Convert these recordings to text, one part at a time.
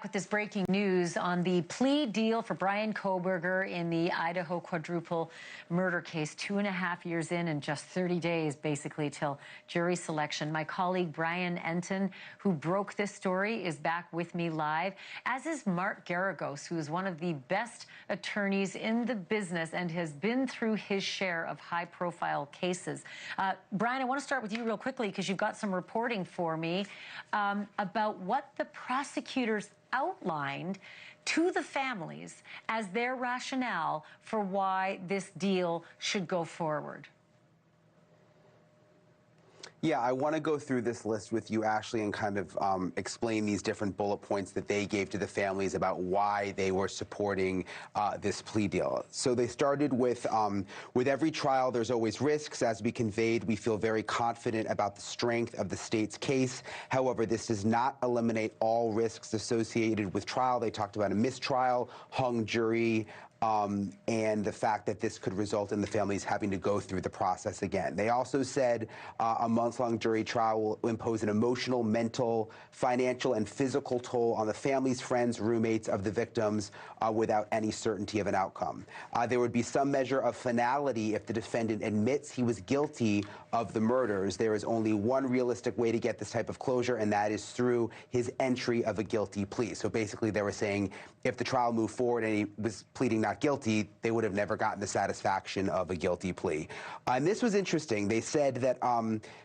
back with this breaking news on the plea deal for Bryan Kohberger in the Idaho quadruple murder case. 2.5 years in and just 30 days, basically, till jury selection. My colleague Brian Entin, who broke this story, is back with me live, as is Mark Garagos, who is one of the best attorneys in the business and has been through his share of high-profile cases. Brian, I want to start with you real quickly because you've got some reporting for me about what the prosecutors outlined to the families as their rationale for why this deal should go forward. Yeah, I want to go through this list with you, Ashleigh, and kind of explain these different bullet points that they gave to the families about why they were supporting this plea deal. So they started with every trial, there's always risks. As we conveyed, we feel very confident about the strength of the state's case. However, this does not eliminate all risks associated with trial. They talked about a mistrial, hung jury, and the fact that this could result in the families having to go through the process again. They also said a month-long jury trial will impose an emotional, mental, financial, and physical toll on the families, friends, roommates of the victims without any certainty of an outcome. There would be some measure of finality if the defendant admits he was guilty of the murders. There is only one realistic way to get this type of closure, and that is through his entry of a guilty plea. So basically they were saying if the trial moved forward and he was pleading not guilty, they would have never gotten the satisfaction of a guilty plea. And this was interesting. They said that,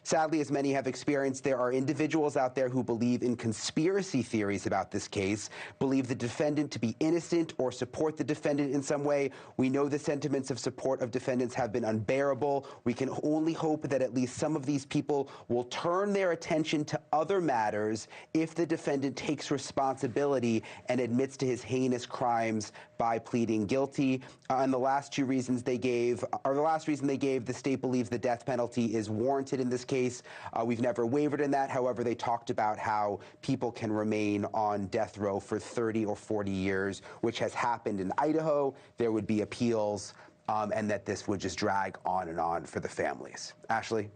sadly, as many have experienced, there are individuals out there who believe in conspiracy theories about this case, believe the defendant to be innocent or support the defendant in some way. We know the sentiments of support of defendants have been unbearable. We can only hope that at least some of these people will turn their attention to other matters if the defendant takes responsibility and admits to his heinous crimes by pleading guilty. And the last two reasons they gave, or the last reason they gave, the state believes the death penalty is warranted in this case. We've never wavered in that. However, they talked about how people can remain on death row for 30 or 40 years, which has happened in Idaho. There would be appeals, and that this would just drag on and on for the families. Ashleigh?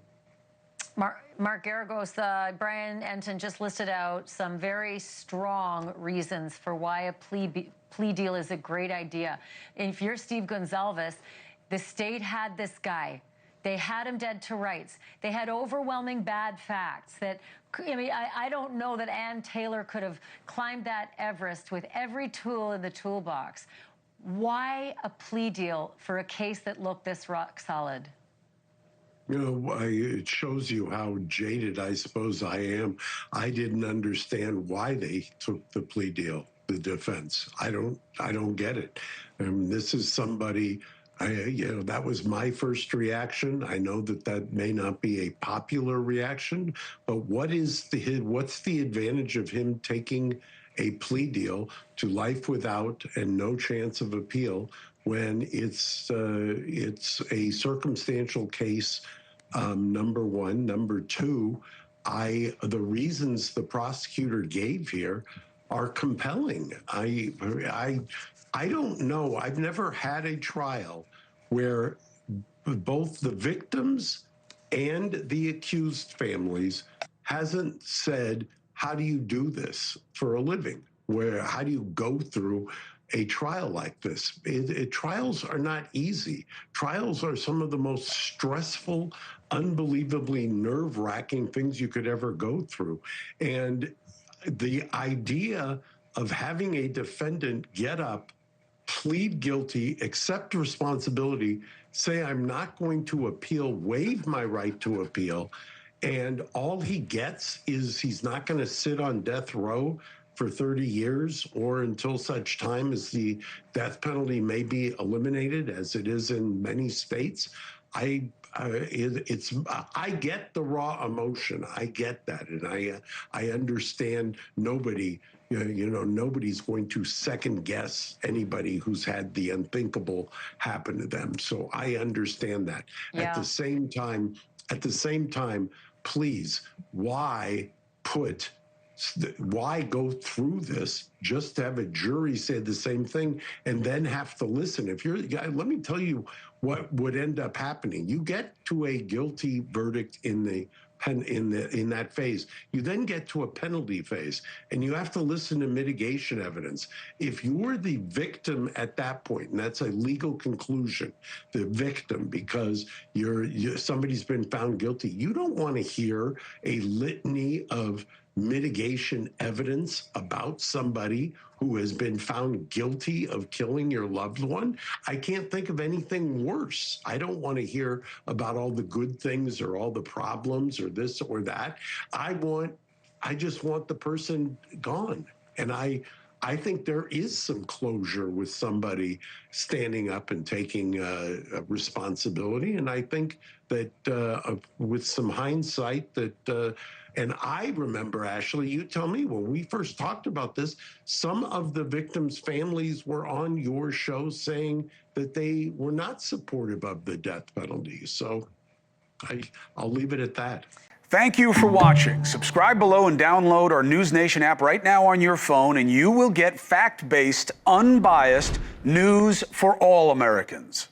Mark Garagos, Brian Entin just listed out some very strong reasons for why a plea deal is a great idea. If you're Steve Gonsalves, the state had this guy. They had him dead to rights. They had overwhelming bad facts that, I mean, I don't know that Ann Taylor could have climbed that Everest with every tool in the toolbox. Why a plea deal for a case that looked this rock solid? You know, it shows you how jaded I suppose I am. I didn't understand why they took the plea deal, the defense. I don't get it. This is somebody, you know, that was my first reaction. I know that that may not be a popular reaction, but what's the advantage of him taking a plea deal to life without and no chance of appeal when it's a circumstantial case? Number one. Number two, the reasons the prosecutor gave here are compelling. I don't know. I've never had a trial where both the victims and the accused families hasn't said, how do you do this for a living? How do you go through a trial like this? Trials are not easy. Trials are some of the most stressful, unbelievably nerve-wracking things you could ever go through. And the idea of having a defendant get up, plead guilty, accept responsibility, say, I'm not going to appeal, waive my right to appeal, and all he gets is he's not going to sit on death row for 30 years or until such time as the death penalty may be eliminated, as it is in many states. I get the raw emotion. I get that, and I understand nobody. Nobody's going to second guess anybody who's had the unthinkable happen to them. So I understand that. Yeah. At the same time, please, why go through this just to have a jury say the same thing and then have to listen? Let me tell you what would end up happening. You get to a guilty verdict in the in that phase. You then get to a penalty phase, and you have to listen to mitigation evidence. If you're the victim at that point, and that's a legal conclusion, the victim, because somebody's been found guilty, you don't want to hear a litany of mitigation evidence about somebody who has been found guilty of killing your loved one. I can't think of anything worse. I don't want to hear about all the good things or all the problems or this or that. I just want the person gone. And I think there is some closure with somebody standing up and taking responsibility. And I think that with some hindsight that, and I remember, Ashleigh, you tell me, when we first talked about this, some of the victims' families were on your show saying that they were not supportive of the death penalty. So I'll leave it at that. Thank you for watching. Subscribe below and download our NewsNation app right now on your phone, and you will get fact-based, unbiased news for all Americans.